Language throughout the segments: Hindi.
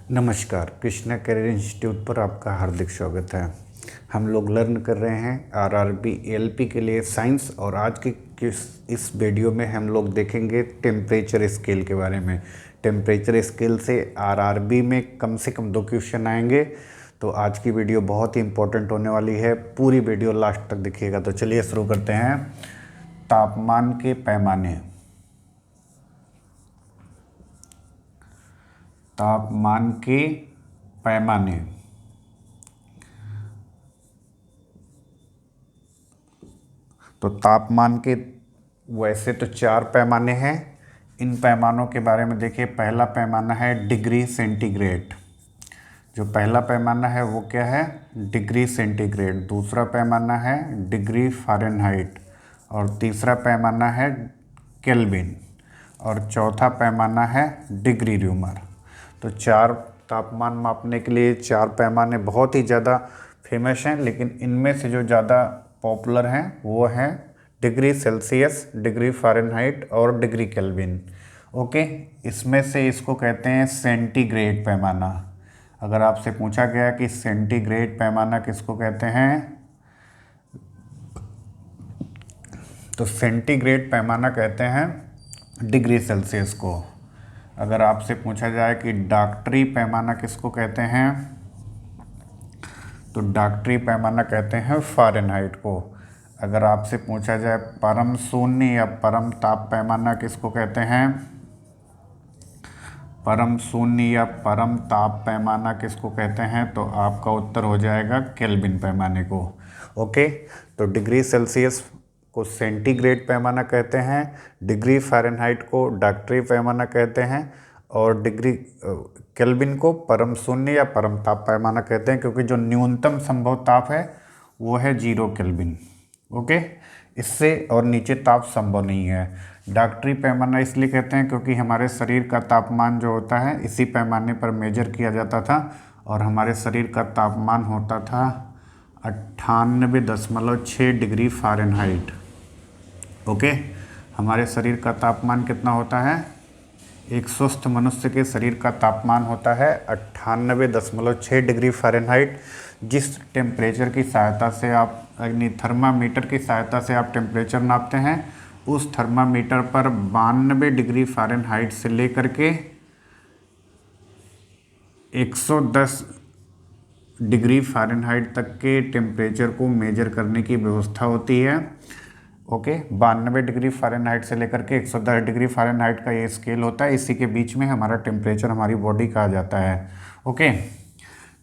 नमस्कार, कृष्णा करियर इंस्टीट्यूट पर आपका हार्दिक स्वागत है। हम लोग लर्न कर रहे हैं आरआरबी एएलपी के लिए साइंस, और आज की इस वीडियो में हम लोग देखेंगे टेम्परेचर स्केल के बारे में। टेम्परेचर स्केल से आरआरबी में कम से कम 2 क्वेश्चन आएंगे, तो आज की वीडियो बहुत ही इंपॉर्टेंट होने वाली है। पूरी वीडियो लास्ट तक देखिएगा। तो चलिए शुरू करते हैं। तापमान के पैमाने। तापमान के पैमाने। तो तापमान के वैसे तो 4 पैमाने हैं। इन पैमानों के बारे में देखिए। पहला पैमाना है डिग्री सेंटीग्रेड। जो पहला पैमाना है वो क्या है? Degree centigrade. दूसरा पैमाना है डिग्री फ़ारेनहाइट, और तीसरा पैमाना है केल्विन, और चौथा पैमाना है डिग्री र्यूमर। तो 4 तापमान मापने के लिए 4 पैमाने बहुत ही ज़्यादा फेमस हैं, लेकिन इनमें से जो ज़्यादा पॉपुलर हैं वो हैं डिग्री सेल्सियस, डिग्री फ़ारेनहाइट और डिग्री केल्विन। ओके, इसमें से इसको कहते हैं सेंटीग्रेड पैमाना। अगर आपसे पूछा गया कि सेंटीग्रेड पैमाना किसको कहते हैं, तो सेंटीग्रेड पैमाना कहते हैं डिग्री सेल्सियस को। अगर आपसे पूछा जाए कि डॉक्टरी पैमाना किसको कहते हैं, तो डॉक्टरी पैमाना कहते हैं फ़ारेनहाइट को। अगर आपसे पूछा जाए परम शून्य या परम ताप पैमाना किसको कहते हैं, परम शून्य या परम ताप पैमाना किसको कहते हैं, तो आपका उत्तर हो जाएगा केल्विन पैमाने को। ओके, तो डिग्री सेल्सियस को सेंटीग्रेड पैमाना कहते हैं, डिग्री फ़ारेनहाइट को डॉक्टरी पैमाना कहते हैं, और डिग्री केल्विन को परम शून्य या परम ताप पैमाना कहते हैं, क्योंकि जो न्यूनतम संभव ताप है वो है 0 केल्विन। ओके, इससे और नीचे ताप संभव नहीं है। डॉक्टरी पैमाना इसलिए कहते हैं क्योंकि हमारे शरीर का तापमान जो होता है इसी पैमाने पर मेजर किया जाता था, और हमारे शरीर का तापमान होता था 98.6 डिग्री फ़ारेनहाइट। ओके, हमारे शरीर का तापमान कितना होता है? एक स्वस्थ मनुष्य के शरीर का तापमान होता है 98.6 डिग्री फ़ारेनहाइट। जिस टेम्परेचर की सहायता से आप यानी थर्मामीटर की सहायता से आप टेम्परेचर नापते हैं, उस थर्मामीटर पर 92 डिग्री फ़ारेनहाइट से लेकर के 110 डिग्री फ़ारेनहाइट तक के टेम्परेचर को मेजर करने की व्यवस्था होती है। ओके, 92 डिग्री फ़ारेनहाइट से लेकर के 110 डिग्री फ़ारेनहाइट का ये स्केल होता है। इसी के बीच में हमारा टेम्परेचर हमारी बॉडी का आ जाता है। ओके,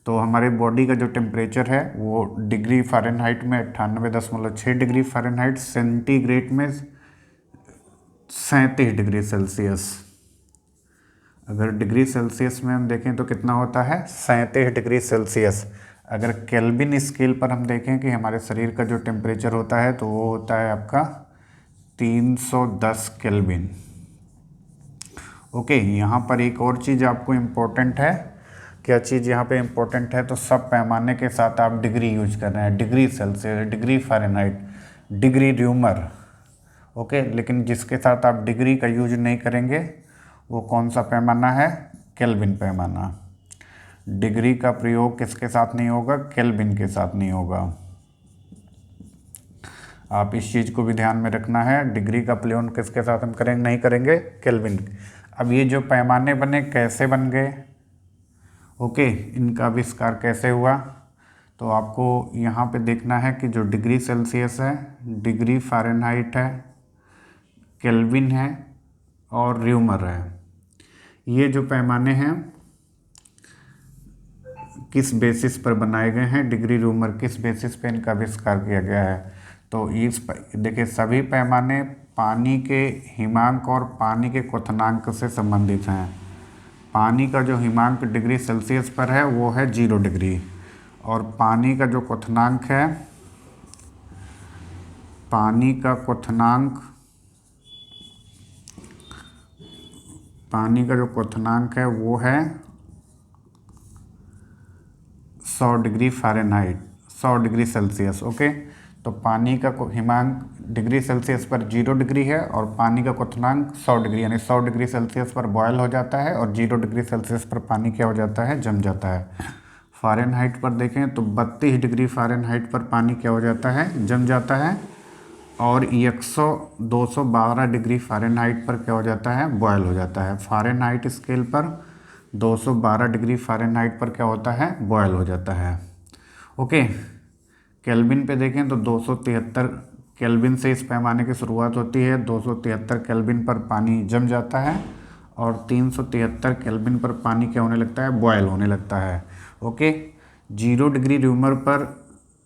तो हमारे बॉडी का जो टेम्परेचर है वो डिग्री फ़ारेनहाइट में 98.6 डिग्री फ़ारेनहाइट, सेंटीग्रेड में 37 डिग्री सेल्सियस। अगर डिग्री सेल्सियस में हम देखें तो कितना होता है? 37 डिग्री सेल्सियस। अगर केल्विन स्केल पर हम देखें कि हमारे शरीर का जो टेम्परेचर होता है तो वो होता है आपका 310 केल्विन। ओके, यहाँ पर एक और चीज़ आपको इम्पोर्टेंट है। क्या चीज़ यहाँ पे इम्पोर्टेंट है? तो सब पैमाने के साथ आप डिग्री यूज कर रहे हैं। Degree Celsius, degree Fahrenheit, degree rumour. Okay, लेकिन जिसके साथ आप डिग्री का यूज नहीं करेंगे वो कौन सा पैमाना है? केल्विन पैमाना। डिग्री का प्रयोग किसके साथ नहीं होगा? केल्विन के साथ नहीं होगा। आप इस चीज़ को भी ध्यान में रखना है। डिग्री का प्रयोग किसके साथ हम करेंगे? नहीं करेंगे, केल्विन। अब ये जो पैमाने बने कैसे बन गए? ओके, इनका आविष्कार कैसे हुआ? तो आपको यहाँ पे देखना है कि जो डिग्री सेल्सियस है, डिग्री फ़ारेनहाइट है, केल्विन है और र्यूमर है, ये जो पैमाने हैं किस बेसिस पर बनाए गए हैं? डिग्री र्यूमर किस बेसिस पे इनका आविष्कार किया गया है? तो देखिए, सभी पैमाने पानी के हिमांक और पानी के क्वथनांक से संबंधित हैं। पानी का जो हिमांक डिग्री सेल्सियस पर है वो है 0 डिग्री, और पानी का जो क्वथनांक है, पानी का जो क्वथनांक है वो है 100 degree Fahrenheit, 100 degree Celsius. Okay, तो पानी का हिमांक डिग्री सेल्सियस पर 0 डिग्री है और पानी का क्वथनांक 100 डिग्री, यानी 100 डिग्री सेल्सियस पर बॉयल हो जाता है और 0 डिग्री सेल्सियस पर पानी क्या हो जाता है, जम जाता है। फ़ारेनहाइट पर देखें तो 32 डिग्री फ़ारेनहाइट पर पानी क्या हो जाता है, जम जाता है, और 212 डिग्री फ़ारेनहाइट पर क्या हो जाता है, बॉयल हो जाता है। फ़ारेनहाइट स्केल पर 212 डिग्री फ़ारेनहाइट पर क्या होता है, बॉयल हो जाता है। ओके, केल्विन पे देखें तो 273 केल्विन से इस पैमाने की शुरुआत होती है। 273 केल्विन पर पानी जम जाता है और 373 केल्विन पर पानी क्या होने लगता है, बॉयल होने लगता है। ओके, 0 डिग्री र्यूमर पर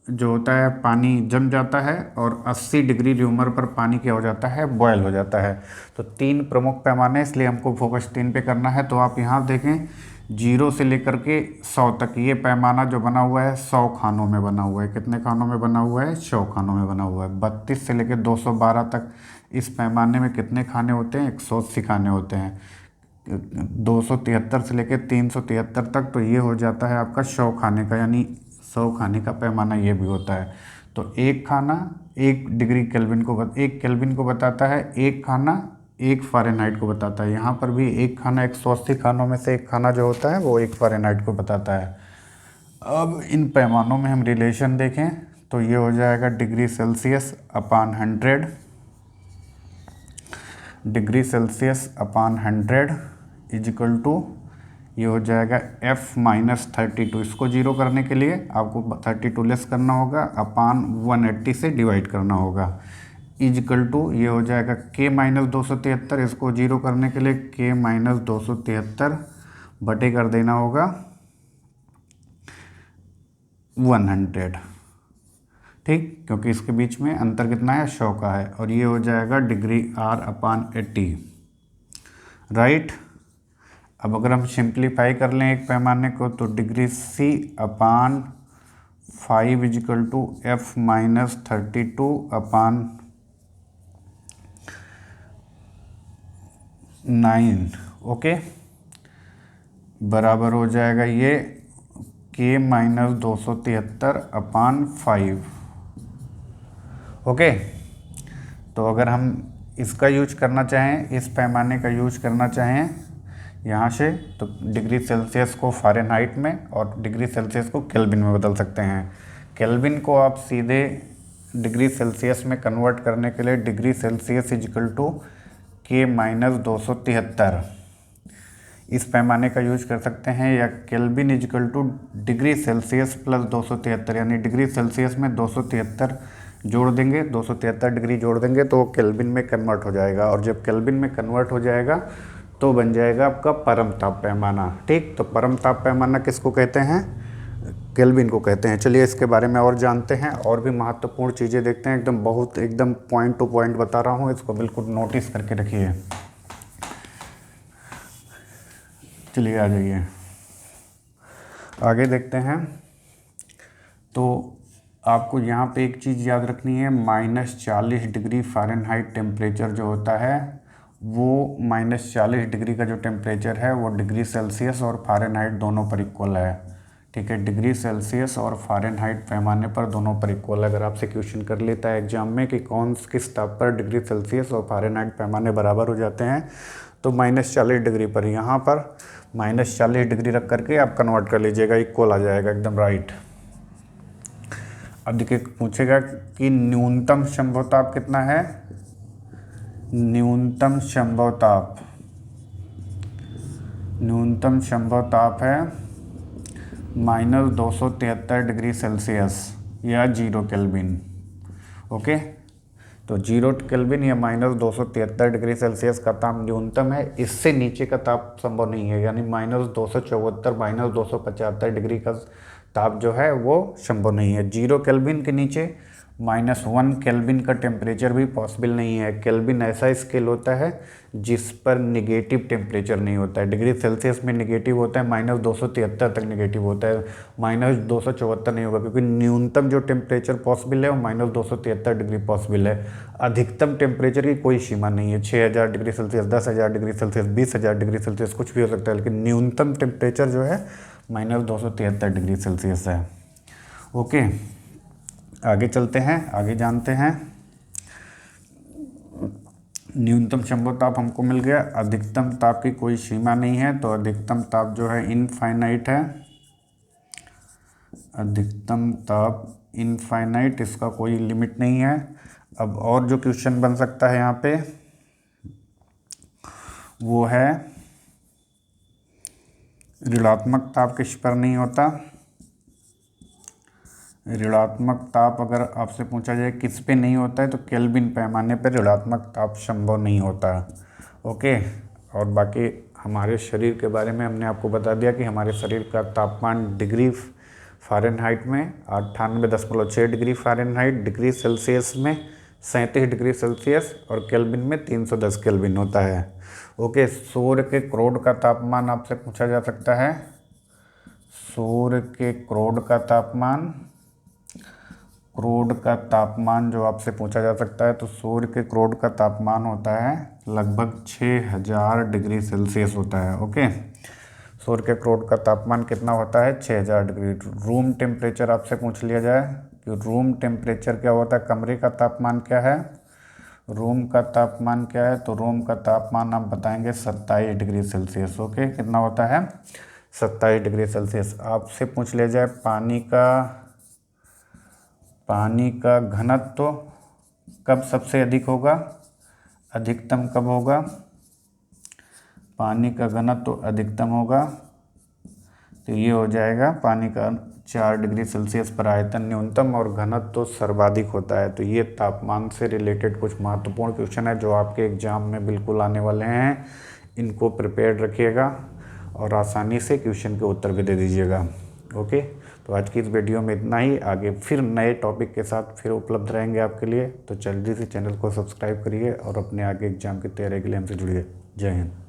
जो होता है पानी जम जाता है और 80 डिग्री र्यूमर पर पानी क्या हो जाता है, बॉयल हो जाता है। तो 3 प्रमुख पैमाने, इसलिए हमको फोकस 3 पे करना है। तो आप यहाँ देखें 0 से लेकर के 100 तक ये पैमाना जो बना हुआ है 100 खानों में बना हुआ है। कितने खानों में बना हुआ है, 100 खानों में बना हुआ है। 32 से लेकर 212 तक इस पैमाने में कितने खाने होते हैं, 180 खाने होते हैं। 273 से लेकर 373 तक तो ये हो जाता है आपका 100 खाने का, यानी 100 खाने का पैमाना ये भी होता है। तो एक खाना 1 डिग्री केल्विन को 1 केल्विन को बताता है, एक खाना 1 फ़ारेनहाइट को बताता है। यहाँ पर भी एक खाना 180 खानों में से एक खाना जो होता है वो 1 फ़ारेनहाइट को बताता है। अब इन पैमानों में हम रिलेशन देखें तो ये हो जाएगा degree Celsius upon 100, degree Celsius upon 100 equal to ये हो जाएगा F-32। इसको 0 करने के लिए आपको 32 लेस करना होगा, अपान 180 से डिवाइड करना होगा, इजिकल टू ये हो जाएगा K-273। इसको 0 करने के लिए K-273 बटे कर देना होगा 100, ठीक, क्योंकि इसके बीच में अंतर कितना है, 100 का है। और ये हो जाएगा डिग्री R अपान 80, राइट। अब अगर हम सिंप्लीफाई कर लें एक पैमाने को तो degree C upon 5 equal to F-32 upon 9, okay, बराबर हो जाएगा ये K-273 अपान 5। ओके, तो अगर हम इसका यूज करना चाहें, इस पैमाने का यूज करना चाहें यहाँ से, तो डिग्री सेल्सियस को फ़ारेनहाइट में और डिग्री सेल्सियस को केल्विन में बदल सकते हैं। केल्विन को आप सीधे डिग्री सेल्सियस में कन्वर्ट करने के लिए degree Celsius is equal to K-273 इस पैमाने का यूज कर सकते हैं, या Kelvin equal to degree Celsius plus 273, यानी डिग्री सेल्सियस में 273 जोड़ देंगे, 273 डिग्री जोड़ देंगे तो केल्विन में कन्वर्ट हो जाएगा। और जब केल्विन में कन्वर्ट हो जाएगा तो बन जाएगा आपका परम ताप पैमाना, ठीक। तो परम ताप पैमाना किसको कहते हैं, केल्विन को कहते हैं। चलिए इसके बारे में और जानते हैं, और भी महत्वपूर्ण चीज़ें देखते हैं। एकदम पॉइंट टू पॉइंट बता रहा हूँ, इसको बिल्कुल नोटिस करके रखिए। चलिए आ जाइए आगे देखते हैं। तो आपको यहाँ पे एक चीज़ याद रखनी है, -40 डिग्री फ़ारेनहाइट टेम्परेचर जो होता है वो -40 डिग्री का जो टेम्परेचर है वो डिग्री सेल्सियस और फ़ारेनहाइट दोनों पर इक्वल है, ठीक है। डिग्री सेल्सियस और फ़ारेनहाइट पैमाने पर दोनों पर इक्वल है। अगर आपसे क्वेश्चन कर लेता है एग्जाम में कि किस ताप पर डिग्री सेल्सियस और फ़ारेनहाइट पैमाने बराबर हो जाते हैं, तो -40 डिग्री पर, यहाँ पर -40 डिग्री रख करके आप कन्वर्ट कर लीजिएगा, इक्वल आ जाएगा, एकदम राइट। अब देखिए पूछेगा कि न्यूनतम संभव ताप कितना है, न्यूनतम संभव ताप है -273 डिग्री सेल्सियस या 0 केल्विन, ओके। तो 0 केल्विन या -273 डिग्री सेल्सियस का ताप न्यूनतम है, इससे नीचे का ताप संभव नहीं है, यानी -274 -275 डिग्री का ताप जो है वो संभव नहीं है। 0 केल्विन के नीचे -1 केल्विन का टेम्परेचर भी पॉसिबल नहीं है। केल्विन ऐसा स्केल होता है जिस पर निगेटिव टेम्परेचर नहीं होता है। डिग्री सेल्सियस में निगेटिव होता है, -273 तक निगेटिव होता है, -274 नहीं होगा, क्योंकि न्यूनतम जो टेम्परेचर पॉसिबल है वो -273 डिग्री पॉसिबल है। अधिकतम टेम्परेचर की कोई सीमा नहीं है, 6000 degree Celsius, 10,000 degree Celsius, 20,000 degree Celsius, कुछ भी हो सकता है, लेकिन न्यूनतम टेम्परेचर जो है -273 डिग्री सेल्सियस है, ओके। आगे चलते हैं, आगे जानते हैं। न्यूनतम संभव ताप हमको मिल गया, अधिकतम ताप की कोई सीमा नहीं है, तो अधिकतम ताप जो है इनफाइनाइट है। अधिकतम ताप इनफाइनाइट, इसका कोई लिमिट नहीं है। अब और जो क्वेश्चन बन सकता है यहाँ पे वो है ऋणात्मक ताप किस पर नहीं होता। ऋणात्मक ताप अगर आपसे पूछा जाए किस पे नहीं होता है तो केल्विन पैमाने पर ऋणात्मक ताप संभव नहीं होता। ओके, और बाकी हमारे शरीर के बारे में हमने आपको बता दिया कि हमारे शरीर का तापमान डिग्री फ़ारेनहाइट में 98.6 डिग्री फ़ारेनहाइट, डिग्री सेल्सियस में 37 डिग्री सेल्सियस और केल्विन में 310 केल्विन होता है। ओके, सूर्य के क्रोड का तापमान आपसे पूछा जा सकता है। सूर्य के क्रोड का तापमान जो आपसे पूछा जा सकता है, तो सूर्य के क्रोड का तापमान होता है लगभग 6000 डिग्री सेल्सियस होता है। ओके, सूर्य के क्रोड का तापमान कितना होता है, 6000 डिग्री। रूम टेम्परेचर आपसे पूछ लिया जाए कि रूम टेम्परेचर क्या होता है, कमरे का तापमान क्या है, रूम का तापमान क्या है, तो रूम का तापमान आप बताएंगे 27 डिग्री सेल्सियस। ओके, कितना होता है, 27 डिग्री सेल्सियस। आपसे पूछ लिया जाए पानी का घनत्व कब सबसे अधिक होगा, अधिकतम कब होगा, पानी का घनत्व अधिकतम होगा, तो ये हो जाएगा पानी का 4 डिग्री सेल्सियस पर आयतन न्यूनतम और घनत्व सर्वाधिक होता है। तो ये तापमान से रिलेटेड कुछ महत्वपूर्ण क्वेश्चन है जो आपके एग्जाम में बिल्कुल आने वाले हैं। इनको प्रिपेयर्ड रखिएगा और आसानी से क्वेश्चन के उत्तर भी दे दीजिएगा। ओके, तो आज की इस वीडियो में इतना ही। आगे फिर नए टॉपिक के साथ फिर उपलब्ध रहेंगे आपके लिए, तो जल्दी से चैनल को सब्सक्राइब करिए और अपने आगे एग्जाम की तैयारी के लिए हमसे जुड़िए। जय हिंद।